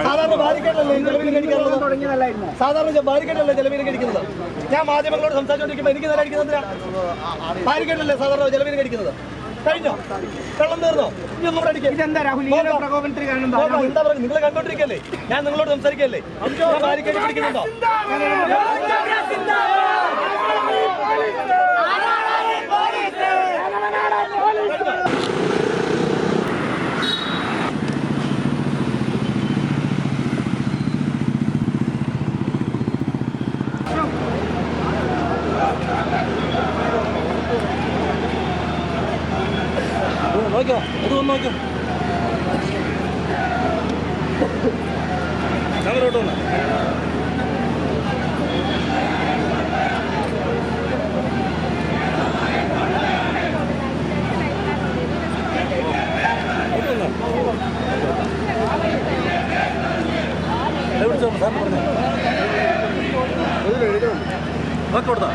സാധാരണ ബാരിക്കേഡല്ലേ ജലവിധി കഴിക്കാറുള്ളത്? സാധാരണ ബാരിക്കേഡല്ലേ ജലവിധി കഴിക്കുന്നത്? ഞാൻ മാധ്യമങ്ങളോട് സംസാരിച്ചുകൊണ്ടിരിക്കുമ്പോൾ എനിക്ക് നേരെ അടിക്കുന്നതിനാ? ബാരിക്കേഡല്ലേ സാധാരണ ജലവിധി കഴിക്കുന്നത്? കഴിഞ്ഞോ? വെള്ളം തീർന്നോ? ഇനി ഒന്നും കൂടെ അടിക്കുക. എന്താ പറയുക? നിങ്ങൾ കണ്ടോണ്ടിരിക്കല്ലേ? ഞാൻ നിങ്ങളോട് സംസാരിക്കല്ലേ? ബാരിക്കേഡ് പിടിക്കുന്നുണ്ടോ? നോക്കിയോ, ഇത് വന്ന് നോക്കിയോ, ഞങ്ങളോട്ട് വന്ന വിളിച്ചോ സാറിന് പറഞ്ഞു നോക്കി കൊടുത്താ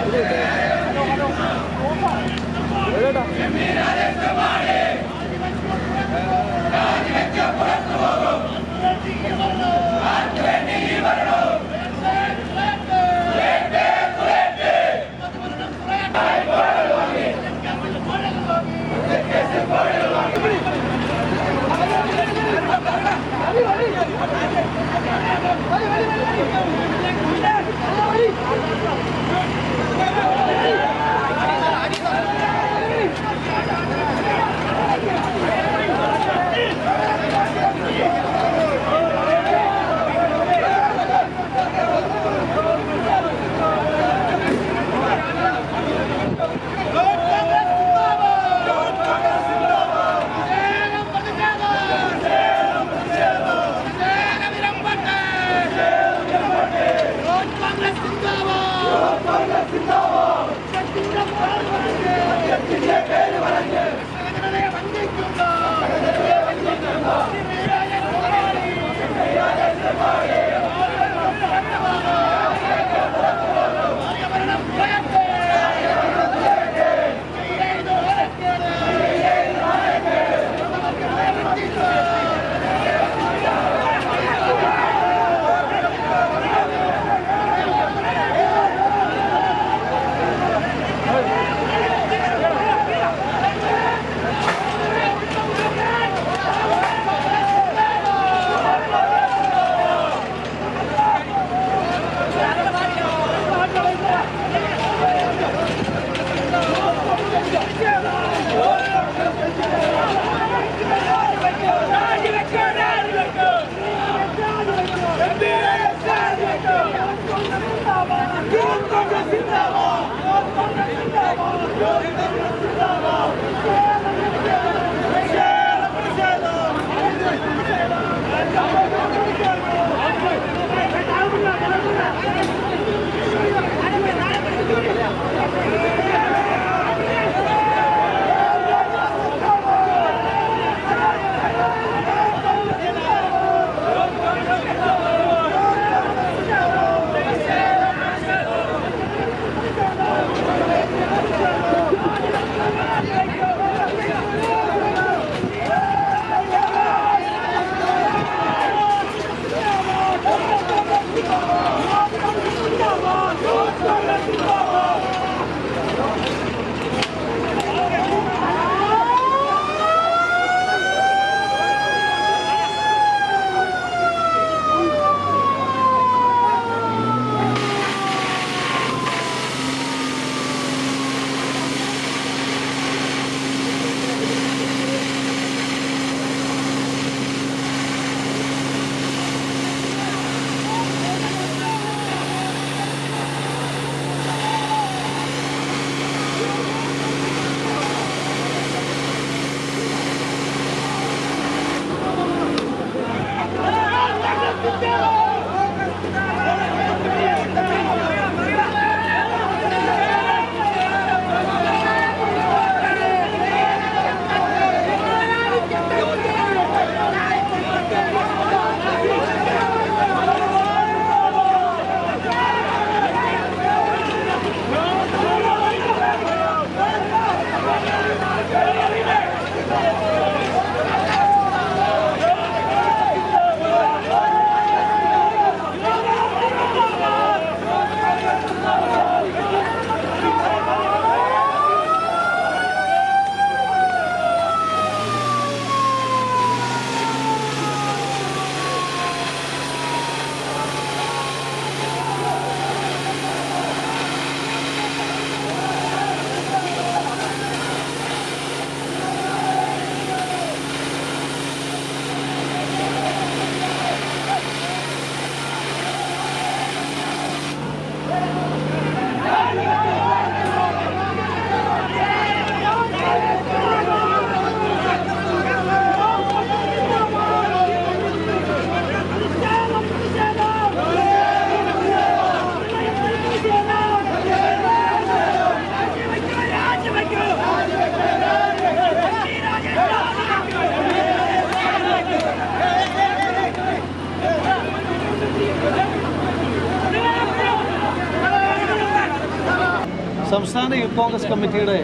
സംസ്ഥാന യൂത്ത് കോൺഗ്രസ് കമ്മിറ്റിയുടെ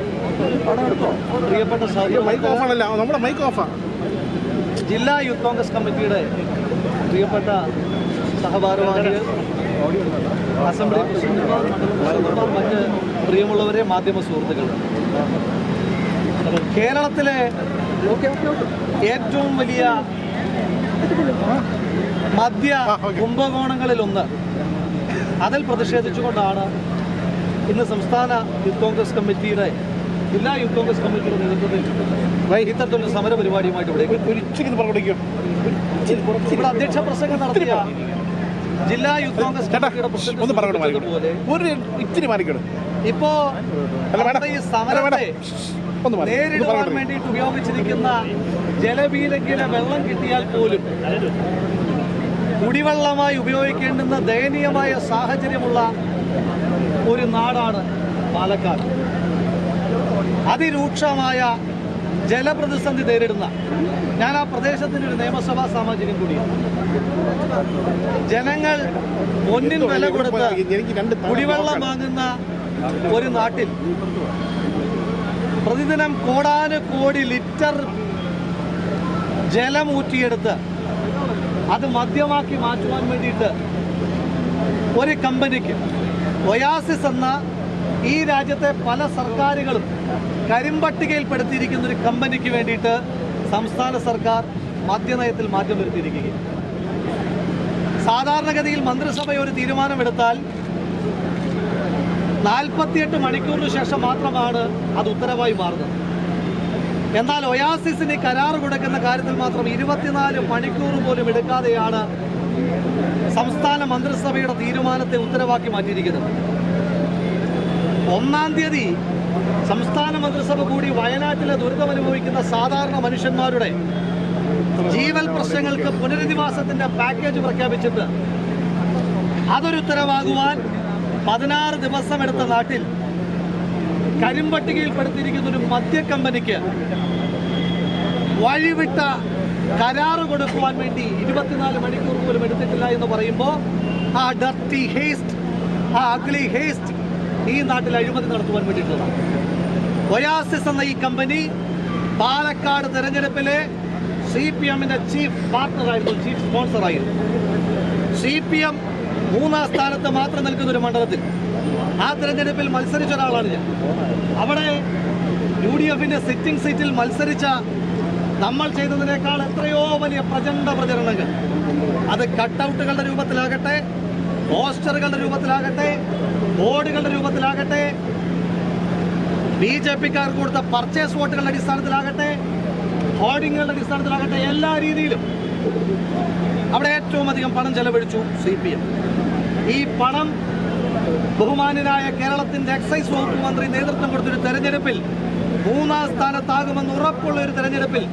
പ്രിയപ്പെട്ട ജില്ലാ യൂത്ത് കോൺഗ്രസ് കമ്മിറ്റിയുടെ പ്രിയപ്പെട്ട സഹഭാരവാഹികൾ, അസംബ്ലി പ്രസിഡന്റുമാർ, മറ്റ് പ്രിയമുള്ളവരെ, മാധ്യമ സുഹൃത്തുക്കൾ, കേരളത്തിലെ ഏറ്റവും വലിയ മദ്യ കുംഭകോണങ്ങളിലൊന്ന്, അതിൽ പ്രതിഷേധിച്ചുകൊണ്ടാണ് ഇന്ന് സംസ്ഥാന യൂത്ത് കോൺഗ്രസ് കമ്മിറ്റിയുടെ ജില്ലാ യൂത്ത് കോൺഗ്രസ് കമ്മിറ്റിയുടെ നേതൃത്വത്തിൽ ഇത്തരത്തിലൊരു സമര പരിപാടിയുമായിട്ട് ഇവിടെ അധ്യക്ഷ പ്രസംഗം നടത്തിയ ജില്ലാ യൂത്ത് കോൺഗ്രസ് കമ്മിറ്റിയുടെ പ്രസിഡന്റ് ഇപ്പോ ഈ സമരത്തെ നേരിടുവാൻ വേണ്ടിയിട്ട് ഉപയോഗിച്ചിരിക്കുന്ന ജലപീരങ്കിലെ വെള്ളം കിട്ടിയാൽ പോലും കുടിവെള്ളമായി ഉപയോഗിക്കേണ്ടുന്ന ദയനീയമായ സാഹചര്യമുള്ള ഒരു നാടാണ് പാലക്കാട്. അതിരൂക്ഷമായ ജലപ്രതിസന്ധി നേരിടുന്ന, ഞാൻ ആ പ്രദേശത്തിൻ്റെ ഒരു നിയമസഭാ സാമാജികൻ കൂടിയാണ്. ജനങ്ങൾ പൊന്നിൻ വില കൊടുത്ത് കുടിവെള്ളം വാങ്ങുന്ന ഒരു നാട്ടിൽ പ്രതിദിനം കോടാനുകോടി ലിറ്റർ ജലം ഊറ്റിയെടുത്ത് അത് മദ്യമാക്കി മാറ്റുവാൻ വേണ്ടിയിട്ട് ഒരു കമ്പനിക്ക്, ഒയാസിസ് എന്ന ഈ രാജ്യത്തെ പല സർക്കാരുകളും കരിമ്പട്ടികയിൽപ്പെടുത്തിയിരിക്കുന്ന ഒരു കമ്പനിക്ക് വേണ്ടിയിട്ട് സംസ്ഥാന സർക്കാർ മദ്യനയത്തിൽ മാറ്റം വരുത്തിയിരിക്കുകയും, സാധാരണഗതിയിൽ മന്ത്രിസഭ ഒരു തീരുമാനമെടുത്താൽ 48 മണിക്കൂറിന് ശേഷം മാത്രമാണ് അത് ഉത്തരവായി മാറുന്നത്. എന്നാൽ ഒയാസിസിന് കരാർ കൊടുക്കുന്ന കാര്യത്തിൽ മാത്രം 24 മണിക്കൂർ പോലും എടുക്കാതെയാണ് സംസ്ഥാന മന്ത്രിസഭയുടെ തീരുമാനത്തെ ഉത്തരവാക്കി മാറ്റിയിരിക്കുന്നത്. 1-ാം തീയതി സംസ്ഥാന മന്ത്രിസഭ കൂടി വയനാട്ടിലെ ദുരിതമനുഭവിക്കുന്ന സാധാരണ മനുഷ്യന്മാരുടെ ജീവൽ പ്രശ്നങ്ങൾക്ക് പുനരധിവാസത്തിന്റെ പാക്കേജ് പ്രഖ്യാപിച്ചിട്ട് അതൊരു ഉത്തരവാകുവാൻ 16 ദിവസം എടുത്ത നാട്ടിൽ കരിമ്പട്ടികയിൽപ്പെടുത്തിയിരിക്കുന്ന ഒരു മദ്യ കമ്പനിക്ക് വഴിവിട്ട കരാറ് കൊടുക്കുവാൻ വേണ്ടി 24 മണിക്കൂർ പോലും എടുത്തിട്ടില്ല എന്ന് പറയുമ്പോൾ ആ ഡർട്ടി ഹേസ്റ്റ്, ആ അഗ്ലി ഹേസ്റ്റ് ഈ നാട്ടിൽ അഴിമതി നടത്തുവാൻ വേണ്ടിയിട്ടുള്ളതാണ്. ഒയാസിസ് എന്ന ഈ കമ്പനി പാലക്കാട് തെരഞ്ഞെടുപ്പിലെ CPM-ന്റെ ചീഫ് പാർട്ണറായിരുന്നു, ചീഫ് സ്പോൺസറായിരുന്നു. CPM 3-ാം സ്ഥാനത്ത് മാത്രം നിൽക്കുന്ന ഒരു മണ്ഡലത്തിൽ ആ തെരഞ്ഞെടുപ്പിൽ മത്സരിച്ച ഒരാളാണ് ഞാൻ. അവിടെ UDF-ന്റെ സിറ്റിംഗ് സീറ്റിൽ മത്സരിച്ച നമ്മൾ ചെയ്തതിനേക്കാൾ എത്രയോ വലിയ പ്രചണ്ഡ പ്രചരണങ്ങൾ, അത് കട്ടൗട്ടുകളുടെ രൂപത്തിലാകട്ടെ, പോസ്റ്ററുകളുടെ രൂപത്തിലാകട്ടെ, ബോർഡുകളുടെ രൂപത്തിലാകട്ടെ, BJP-ക്കാർക്ക് കൊടുത്ത പർച്ചേസ് വോട്ടുകളുടെ അടിസ്ഥാനത്തിലാകട്ടെ, ഹോർഡിങ്ങുകളുടെ അടിസ്ഥാനത്തിലാകട്ടെ, എല്ലാ രീതിയിലും അവിടെ ഏറ്റവും അധികം പണം ചെലവഴിച്ചു CPM. ഈ പണം ബഹുമാന്യനായ കേരളത്തിന്റെ എക്സൈസ് വകുപ്പ് മന്ത്രി നേതൃത്വം കൊടുത്തൊരു തെരഞ്ഞെടുപ്പിൽ 3-ാം സ്ഥാനത്താകുമെന്ന് ഉറപ്പുള്ള ഒരു തെരഞ്ഞെടുപ്പിൽ,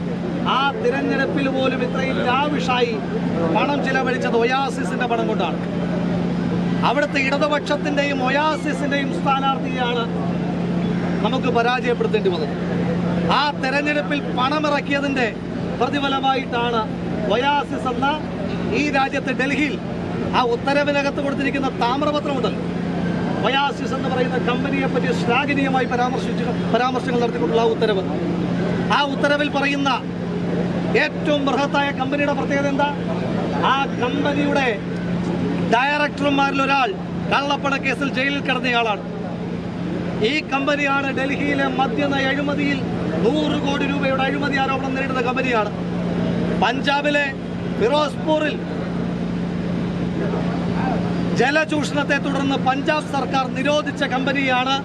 ആ തിരഞ്ഞെടുപ്പിൽ പോലും ഇത്രയും ലാവിഷായി പണം ചിലവഴിച്ചത് ഒയാസിസിന്റെ പണം കൊണ്ടാണ്. അവിടുത്തെ ഇടതുപക്ഷത്തിന്റെയും ഒയാസിസിന്റെയും സ്ഥാനാർത്ഥിയാണ് നമുക്ക് പരാജയപ്പെടുത്തേണ്ടി വന്നത്. ആ തെരഞ്ഞെടുപ്പിൽ പണമിറക്കിയതിന്റെ പ്രതിഫലമായിട്ടാണ് ഒയാസിസ് എന്ന ഈ രാജ്യത്തെ ഡൽഹിയിൽ ആ ഉത്തരവിനകത്ത് കൊടുത്തിരിക്കുന്ന താമ്രപത്രമുണ്ടല്ലോ, ഒയാസിസ് എന്ന് പറയുന്ന കമ്പനിയെ പറ്റി ശ്ലാഘനീയമായി പരാമർശങ്ങൾ നടത്തിക്കൊണ്ടുള്ള ഉത്തരവ്. ആ ഉത്തരവിൽ പറയുന്ന ഏറ്റവും ബൃഹത്തായ കമ്പനിയുടെ പ്രത്യേകത എന്താ? ആ കമ്പനിയുടെ ഡയറക്ടർമാരിൽ ഒരാൾ കള്ളപ്പണ കേസിൽ ജയിലിൽ കിടന്നയാളാണ്. ഈ കമ്പനിയാണ് ഡൽഹിയിലെ മദ്യനയ അഴിമതിയിൽ 100 കോടി രൂപയുടെ അഴിമതി ആരോപണം നേരിടുന്ന കമ്പനിയാണ്. പഞ്ചാബിലെ ഫിറോസ്പൂരിൽ ജലചൂഷണത്തെ തുടർന്ന് പഞ്ചാബ് സർക്കാർ നിരോധിച്ച കമ്പനിയാണ്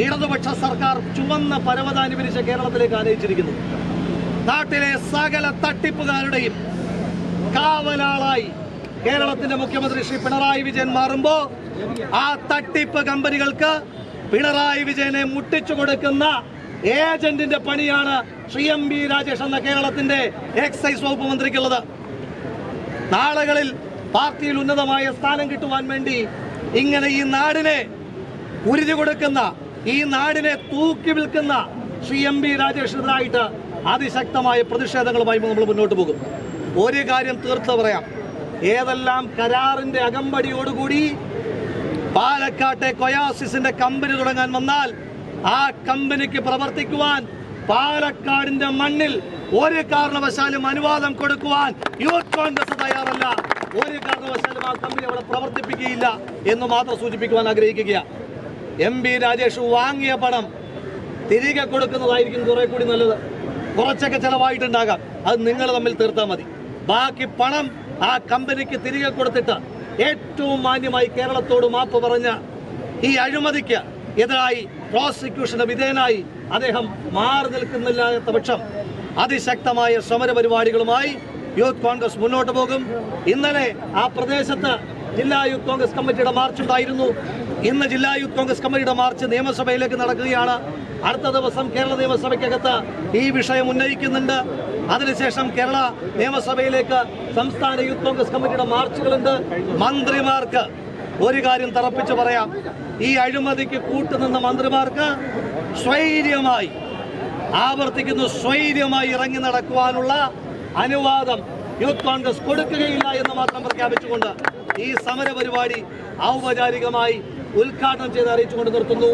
ഇടതുപക്ഷ സർക്കാർ ചുവന്ന പരവതാനി വിരിച്ച് കേരളത്തിലേക്ക് ആനയിച്ചിരിക്കുന്നത്. നാട്ടിലെ സകല തട്ടിപ്പുകാരുടെയും കാവലാളായി കേരളത്തിന്റെ മുഖ്യമന്ത്രി ശ്രീ പിണറായി വിജയൻ മാറുമ്പോൾ ആ തട്ടിപ്പ് കമ്പനികൾക്ക് പിണറായി വിജയനെ മുട്ടിച്ചു കൊടുക്കുന്ന ഏജന്റിന്റെ പണിയാണ് ശ്രീ MB രാജേഷ് എന്ന കേരളത്തിന്റെ എക്സൈസ് വകുപ്പ് മന്ത്രിക്കുള്ളത്. നാളുകളിൽ പാർട്ടിയിൽ ഉന്നതമായ സ്ഥാനം കിട്ടുവാൻ വേണ്ടി ഇങ്ങനെ ഈ നാടിനെ ഉരുതി കൊടുക്കുന്ന, ഈ നാടിനെ തൂക്കി വിൽക്കുന്ന ശ്രീ MB രാജേഷിനെതിരായിട്ട് അതിശക്തമായ പ്രതിഷേധങ്ങളുമായി നമ്മൾ മുന്നോട്ട് പോകും. ഒരു കാര്യം തീർത്ത് പറയാം, ഏതെല്ലാം കരാറിന്റെ അകമ്പടിയോടുകൂടി പാലക്കാട്ടെ കൊയാസിസിന്റെ കമ്പനി തുടങ്ങാൻ വന്നാൽ ആ കമ്പനിക്ക് പ്രവർത്തിക്കുവാൻ പാലക്കാടിന്റെ മണ്ണിൽ ഒരു കാരണവശാലും അനുവാദം കൊടുക്കുവാൻ യൂത്ത് കോൺഗ്രസ് തയ്യാറല്ല. ഒരു കാരണവശാലും ആ കമ്പനി അവിടെ പ്രവർത്തിപ്പിക്കുകയില്ല എന്ന് മാത്രം സൂചിപ്പിക്കുവാൻ ആഗ്രഹിക്കുകയാണ്. MP രാജേഷ് വാങ്ങിയ പണം തിരികെ കൊടുക്കുന്നതായിരിക്കും കുറെ കൂടി നല്ലത്. കുറച്ചൊക്കെ ചെലവായിട്ടുണ്ടാകാം, അത് നിങ്ങൾ തമ്മിൽ തീർത്താൽ മതി. ബാക്കി പണം ആ കമ്പനിക്ക് തിരികെ കൊടുത്തിട്ട് ഏറ്റവും മാന്യമായി കേരളത്തോട് മാപ്പ് പറഞ്ഞ ഈ അഴിമതിക്ക് എതിരായി പ്രോസിക്യൂഷന് വിധേയനായി അദ്ദേഹം മാറി നിൽക്കുന്നില്ലാത്ത പക്ഷം അതിശക്തമായ സമര പരിപാടികളുമായി യൂത്ത് കോൺഗ്രസ് മുന്നോട്ട് പോകും. ഇന്നലെ ആ പ്രദേശത്ത് ജില്ലാ യൂത്ത് കോൺഗ്രസ് കമ്മിറ്റിയുടെ മാർച്ച് ഉണ്ടായിരുന്നു. ഇന്ന് ജില്ലാ യൂത്ത് കോൺഗ്രസ് കമ്മിറ്റിയുടെ മാർച്ച് നിയമസഭയിലേക്ക് നടക്കുകയാണ്. അടുത്ത ദിവസം കേരള നിയമസഭയ്ക്കകത്ത് ഈ വിഷയം ഉന്നയിക്കുന്നുണ്ട്. അതിനുശേഷം കേരള നിയമസഭയിലേക്ക് സംസ്ഥാന യൂത്ത് കോൺഗ്രസ് കമ്മിറ്റിയുടെ മാർച്ചുകളുണ്ട്. മന്ത്രിമാർക്ക് ഒരു കാര്യം തറപ്പിച്ച് പറയാം, ഈ അഴിമതിക്ക് കൂട്ടുനിന്ന മന്ത്രിമാർക്ക് സ്വൈര്യമായി, ആവർത്തിക്കുന്നു, സ്വൈര്യമായി ഇറങ്ങി നടക്കുവാനുള്ള അനുവാദം യൂത്ത് കോൺഗ്രസ് കൊടുക്കുകയില്ല എന്ന് മാത്രം പ്രഖ്യാപിച്ചുകൊണ്ട് ഈ സമര പരിപാടി ഔപചാരികമായി ഉദ്ഘാടനം ചെയ്ത് അറിയിച്ചുകൊണ്ട് നിർത്തുന്നു.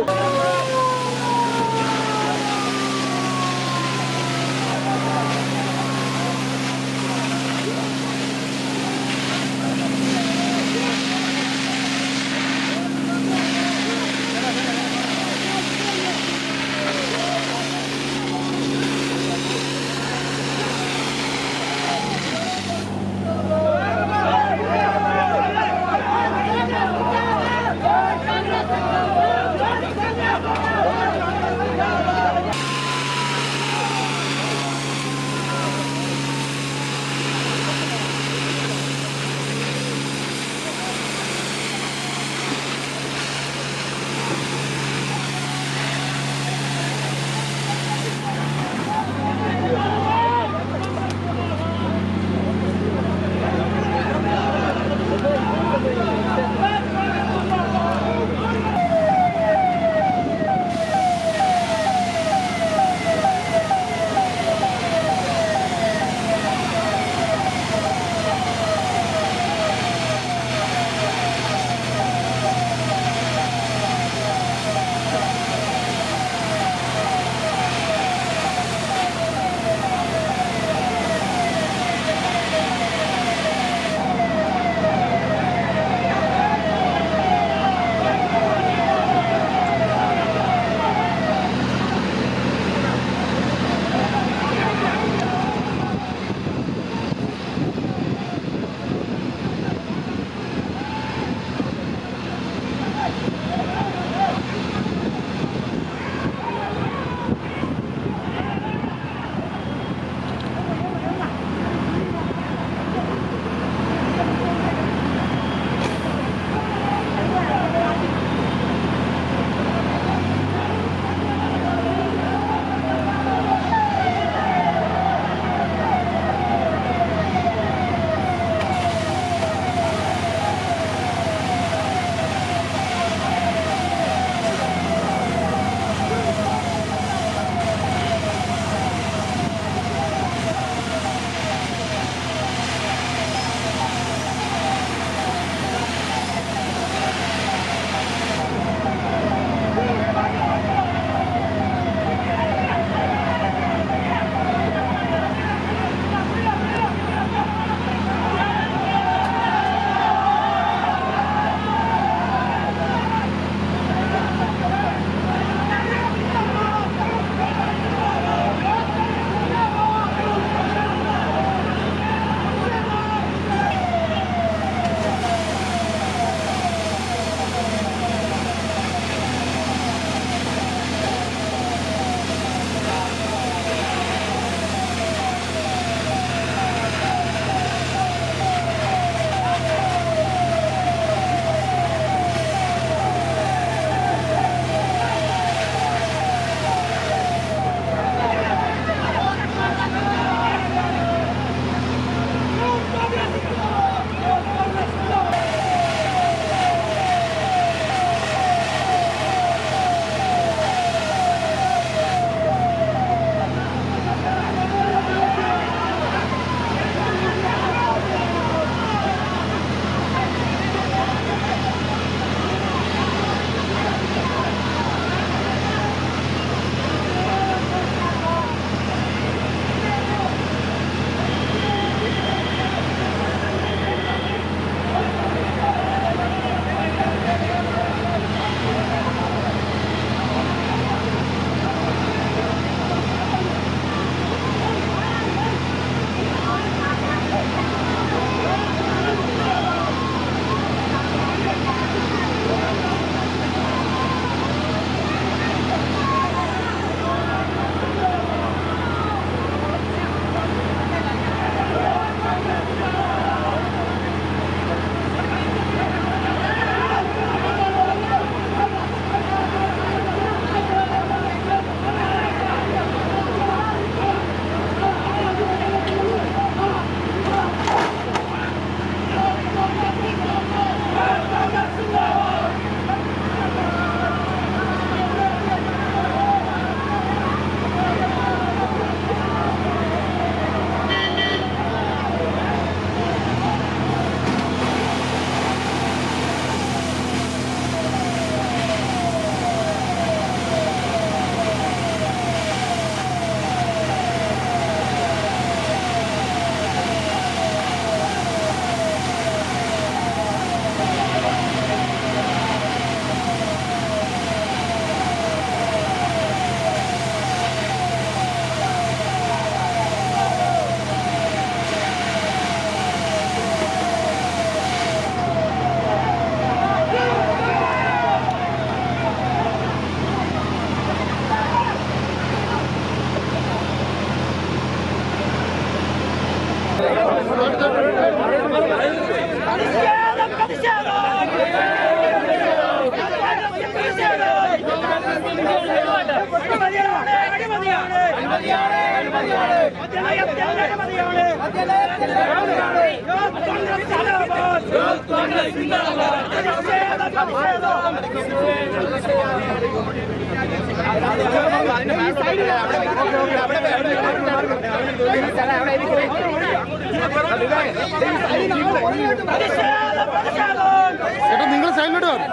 നിങ്ങൾ സൈഡിലോട്ട്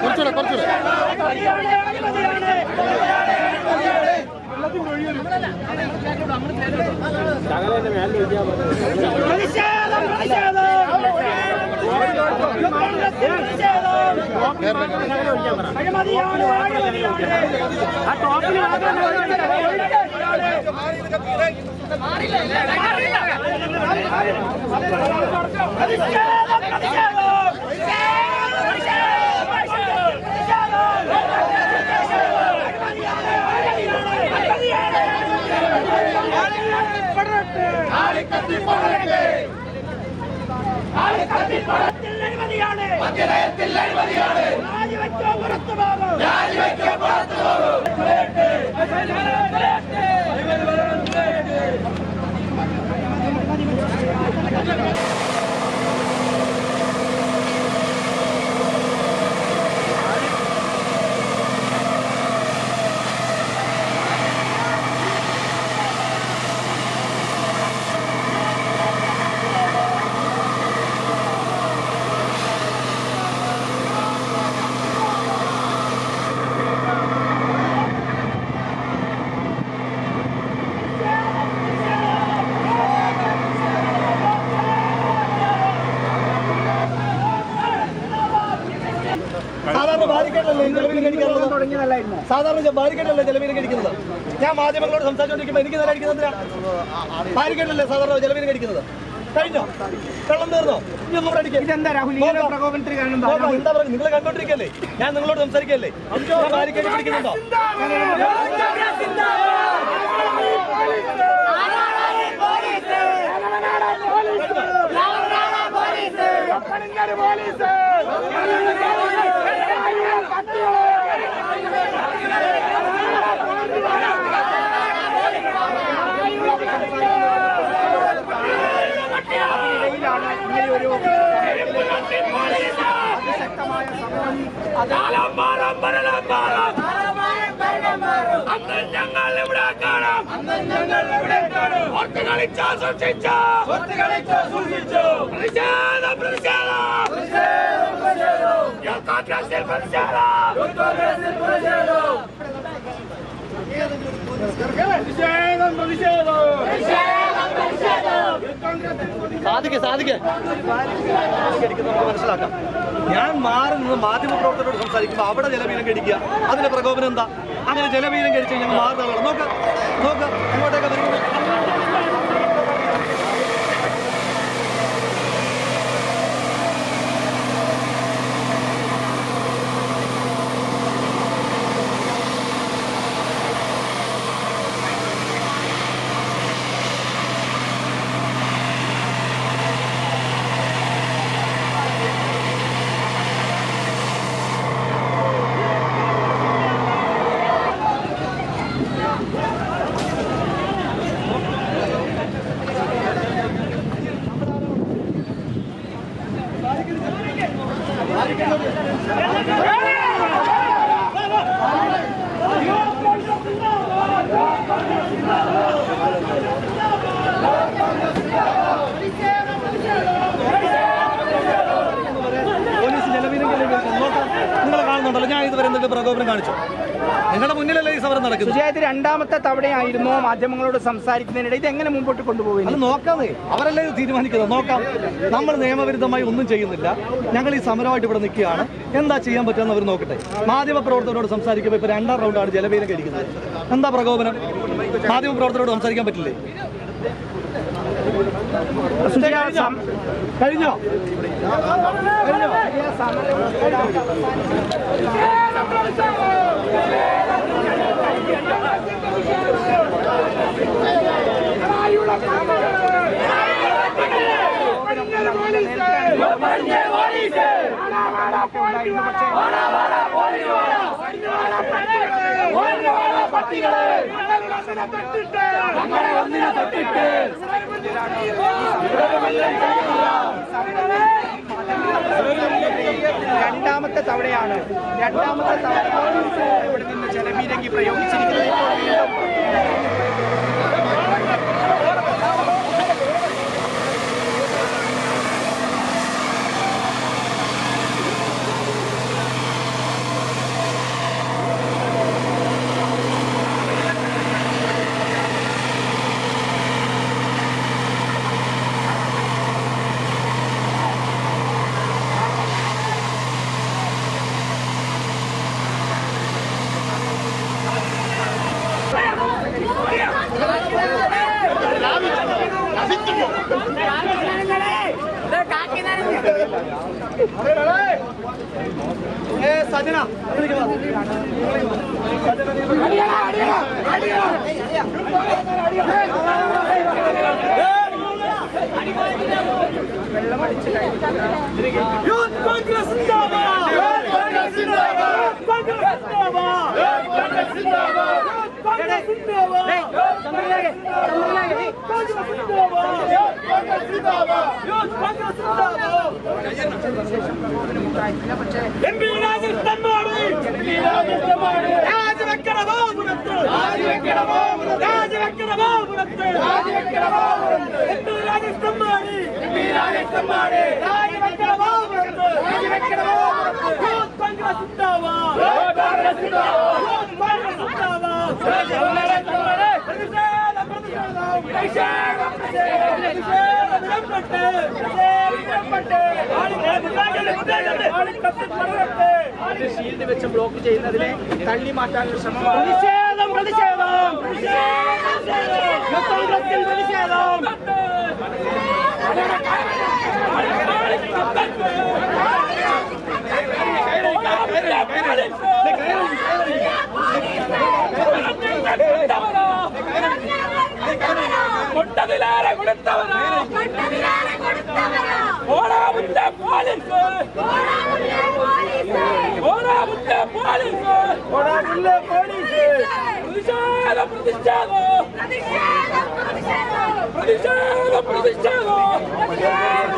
കുറച്ചുകൂടെ കുറച്ചുകൂടെ സാധാരണ ബാരിക്കേഡല്ലേ ജലവീനം കഴിക്കുന്നത്. ഞാൻ മാധ്യമങ്ങളോട് സംസാരിച്ചുകൊണ്ടിരിക്കുമ്പോൾ എനിക്ക് നില അടിക്കുന്നതിനാ ബാരിക്കേഡല്ലേ സാധാരണ ജലവീനം കഴിക്കുന്നത്. കഴിഞ്ഞോ? വെള്ളം തീർന്നോ? എന്താ രാഹുൽ പ്രകോപനത്തിന് കാരണം എന്താ പറയുക? നിങ്ങൾ കണ്ടോണ്ടിരിക്കല്ലേ, ഞാൻ നിങ്ങളോട് സംസാരിക്കല്ലേ. ബാരിക്കേഡ് പിടിക്കുന്നുണ്ടോ? അതിശക്തമായ സമരം ഞങ്ങൾ ഇവിടെ കാണാം. സാധിക്കെ നമുക്ക് മനസ്സിലാക്കാം. ഞാൻ മാറി നിന്ന് മാധ്യമപ്രവർത്തകരോട് സംസാരിക്കുമ്പോൾ അവിടെ ജലവീനം കഴിക്കുക, അതിന്റെ പ്രകോപനം എന്താ? അങ്ങനെ ജലവീനം കഴിച്ച് ഞങ്ങൾ മാറുന്നതാണ്. നോക്ക് എങ്ങോട്ടേക്ക് വരുന്നത്? നിങ്ങൾ കാണുന്നുണ്ടല്ലോ, ഞാൻ ഇതുവരെ എന്തെങ്കിലും പ്രകോപനം കാണിച്ചു? നിങ്ങളുടെ മുന്നിലല്ലേ ഈ സമരം നടക്കുന്നത്? സുജാത് രണ്ടാമത്തെ തവണയായിരുന്നു മാധ്യമങ്ങളോട് സംസാരിക്കുന്നതിനിടെ ഇത് എങ്ങനെ മുമ്പോട്ട് കൊണ്ടുപോകും? അത് നോക്കാന്നേ, അവരല്ലേ ഇത് തീരുമാനിക്കുന്നത്. നോക്കാം. നമ്മൾ നിയമവിരുദ്ധമായി ഒന്നും ചെയ്യുന്നില്ല. ഞങ്ങൾ ഈ സമരമായിട്ട് ഇവിടെ നിൽക്കുകയാണ്. എന്താ ചെയ്യാൻ പറ്റുമെന്ന് അവർ നോക്കട്ടെ. മാധ്യമപ്രവർത്തകരോട് സംസാരിക്കുമ്പോൾ ഇപ്പോൾ 2ാം റൗണ്ടാണ് ജലവീനം കഴിക്കുന്നത്. എന്താ പ്രകോപനം? മാധ്യമപ്രവർത്തകരോട് സംസാരിക്കാൻ പറ്റില്ലേ? കഴിഞ്ഞോ? വിദ്യാർത്ഥികളെ ഞങ്ങളെ ഒന്നിനെ തൊട്ടിട്ട് രണ്ടാമത്തെ തവണയാണ് ഇവിടെ നിന്ന് ജലപീരങ്കി പ്രയോഗിച്ചിരിക്കുന്നത്. സജന യൂത്ത് കോൺഗ്രസ് സിന്ദാബാദ്, കോൺഗ്രസ് സിന്ദാബാദ്, കോൺഗ്രസ് സിന്ദാബാദ്, കോൺഗ്രസ് സിന്ദാബാദ്, കോൺഗ്രസ് സിന്ദാബാദ്, എംപി രാജേഷ് തമ്മാടി രാജിവെക്കണ ബാബുരത്ത്, രാജിവെക്കണ ബാബുരത്ത്, എംപി രാജേഷ് തമ്മാടി രാജിവെക്കണ ബാബുരത്ത്, യൂത്ത് കോൺഗ്രസ് സിന്ദാബാദ്, യൂത്ത് കോൺഗ്രസ് സിന്ദാബാദ്, ഷീൽഡ് വെച്ച് ബ്ലോക്ക് ചെയ്യുന്നതിനെ തള്ളി മാറ്റാനുള്ള ശ്രമമാണ്. കൊണ്ടതിലേറെ കൊടുത്തവരാ ഓടാമുന്റെ പോലീസ്, ഓടാമുന്റെ പോലീസ്, ഓടാമുല്ലേ പോലീസ്, പ്രതിഷേധം പ്രതിഷേധം പ്രതിഷേധം പ്രതിഷേധം.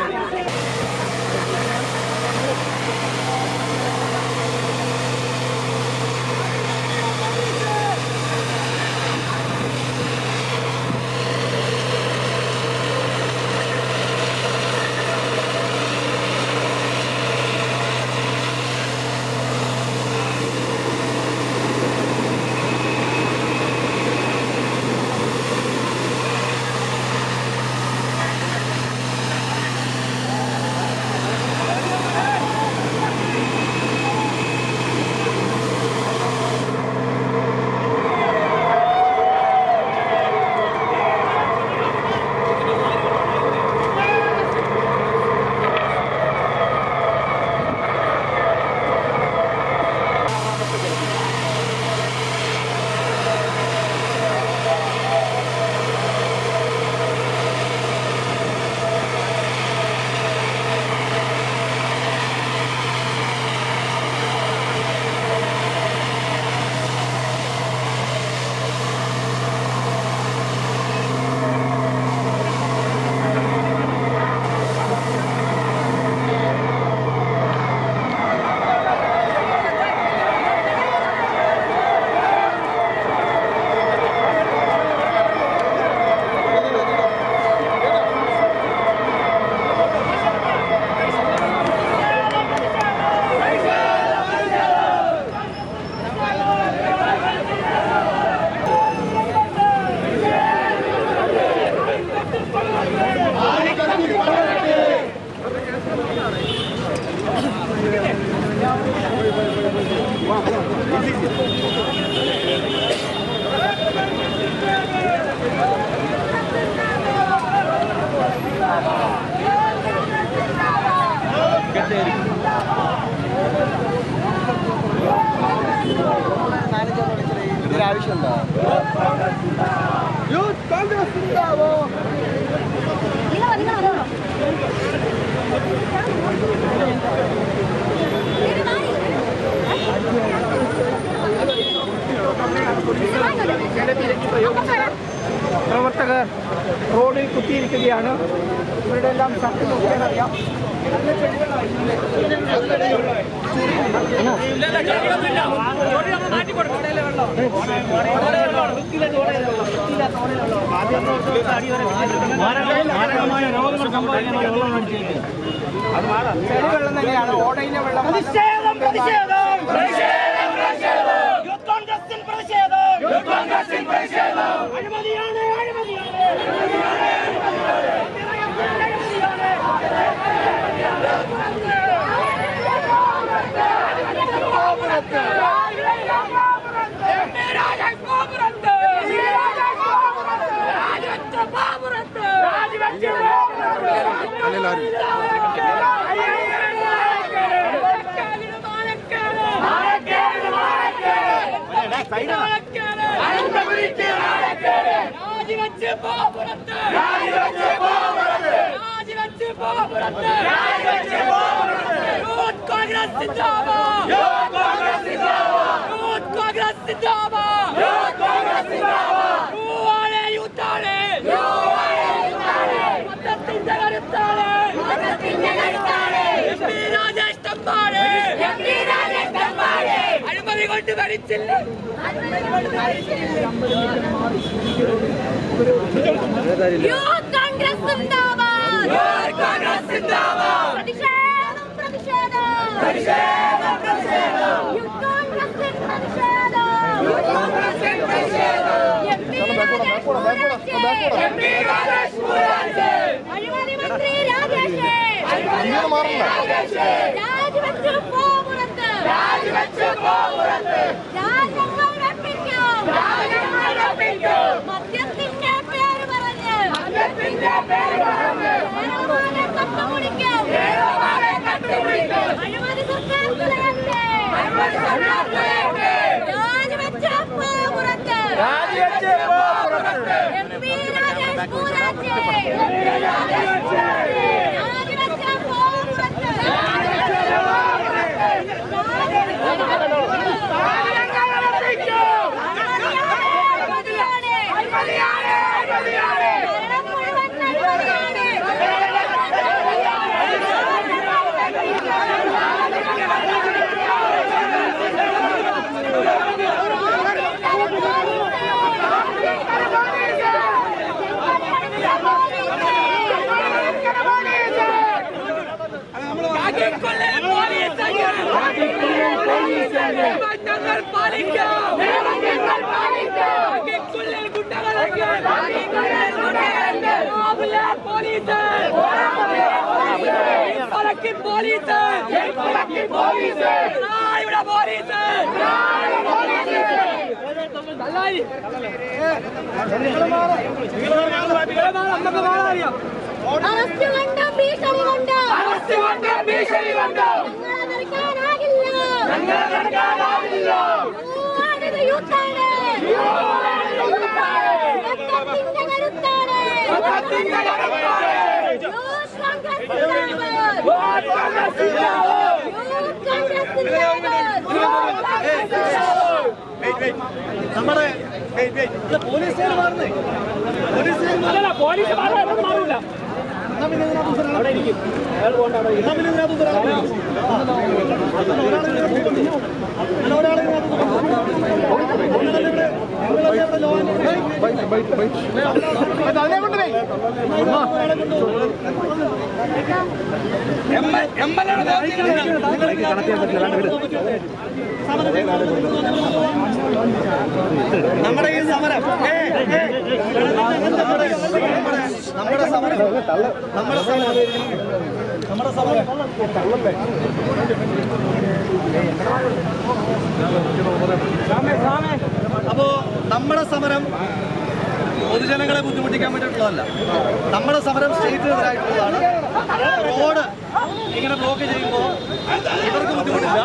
ഇതിനാവശ്യമുണ്ടോ? യൂത്ത് കോൺഗ്രസ് ഉണ്ടാവോ? വരികയാണ്. ഇവരുടെ എല്ലാം ഷർട്ട് നോക്കിയാൽ അറിയാം. ചെളി വെള്ളം തന്നെയാണ്, ഓടയിലെ വെള്ളം. അഴിമതി കൊണ്ട് ഭരിച്ചില്ല. യൂത്ത് കോൺഗ്രസ് സിന്ദാബാദ്. യൂത്ത് കോൺഗ്രസ് സിന്ദാബാദ്. പ്രതിഷേധം പ്രതിഷേധം പ്രതിഷേധം പ്രതിഷേധം. യൂത്ത് കോൺഗ്രസ് പ്രതിഷേധം. യൂത്ത് കോൺഗ്രസ് പ്രതിഷേധം. എംപി രാജേഷ് പൂരാജ്. അഴിമതി മന്ത്രി രാജേഷ്. രാജിവെച്ചു പോ പുറത്ത്. രാജിവെച്ചു പോ പുറത്ത്. രാജ്യങ്ങൾ രക്ഷിക്കും. രാജ്യങ്ങൾ രക്ഷിക്കും. മദ്യത്തിന്റെ പേര് പറഞ്ഞ്. മദ്യത്തിന്റെ പേര് പറഞ്ഞ്. കേരളമാകെ കട്ടുപിടിക്കും. കേരളമാകെ കട്ടുപിടിക്കും. അഴിമതി സർക്കാർ തുലയട്ടെ. അഴിമതി സർക്കാർ തുലയട്ടെ. രാജിവെച്ചു പോ പുറത്ത്. രാജിവെച്ചു പോ പുറത്ത്. എംപി രാജേഷ് പൂരാജ്. രാജിവെച്ചു പോ പുറത്ത്. അറസ്റ്റ് കൊണ്ട് ഭീഷണി കൊണ്ട്. അറസ്റ്റ് കൊണ്ട് ഭീഷണി കൊണ്ട്. ഞങ്ങളെ നടക്കാനാകില്ല. യൂത്താണ്. രക്തത്തിന്റെ കരുത്താണ്. യൂത്ത് കോൺഗ്രസ് സിന്ദാബാദ്. യൂത്ത് കോൺഗ്രസ് സിന്ദാബാദ്. നമ്മുടെ പോലീസുകാർ മാറുന്നേ. പോലീസ് മാറില്ല. നമ്മുടെ ഈ സമരം നമ്മുടെ സമരം അപ്പോ നമ്മുടെ സമരം പൊതുജനങ്ങളെ ബുദ്ധിമുട്ടിക്കാൻ വേണ്ടിയിട്ടുള്ളതല്ല. നമ്മുടെ സമരം സ്റ്റേറ്റിനെതിരായിട്ടുള്ളതാണ്. റോഡ് ഇങ്ങനെ ബ്ലോക്ക് ചെയ്യുമ്പോൾ ഇവർക്ക് ബുദ്ധിമുട്ടില്ല.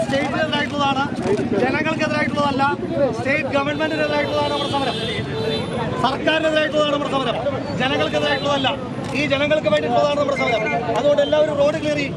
സ്റ്റേറ്റിനെതിരായിട്ടുള്ളതാണ്, ജനങ്ങൾക്കെതിരായിട്ടുള്ളതല്ല. സ്റ്റേറ്റ് ഗവൺമെന്റിനെതിരായിട്ടുള്ളതാണ് നമ്മുടെ സമരം. സർക്കാരിനെതിരായിട്ടുള്ളതാണ് നമ്മുടെ സമരം, ജനങ്ങൾക്കെതിരായിട്ടുള്ളതല്ല. ഈ ജനങ്ങൾക്ക് വേണ്ടിയിട്ടുള്ളതാണ് നമ്മുടെ സമരം. അതുകൊണ്ട് എല്ലാവരും റോഡ് കയറി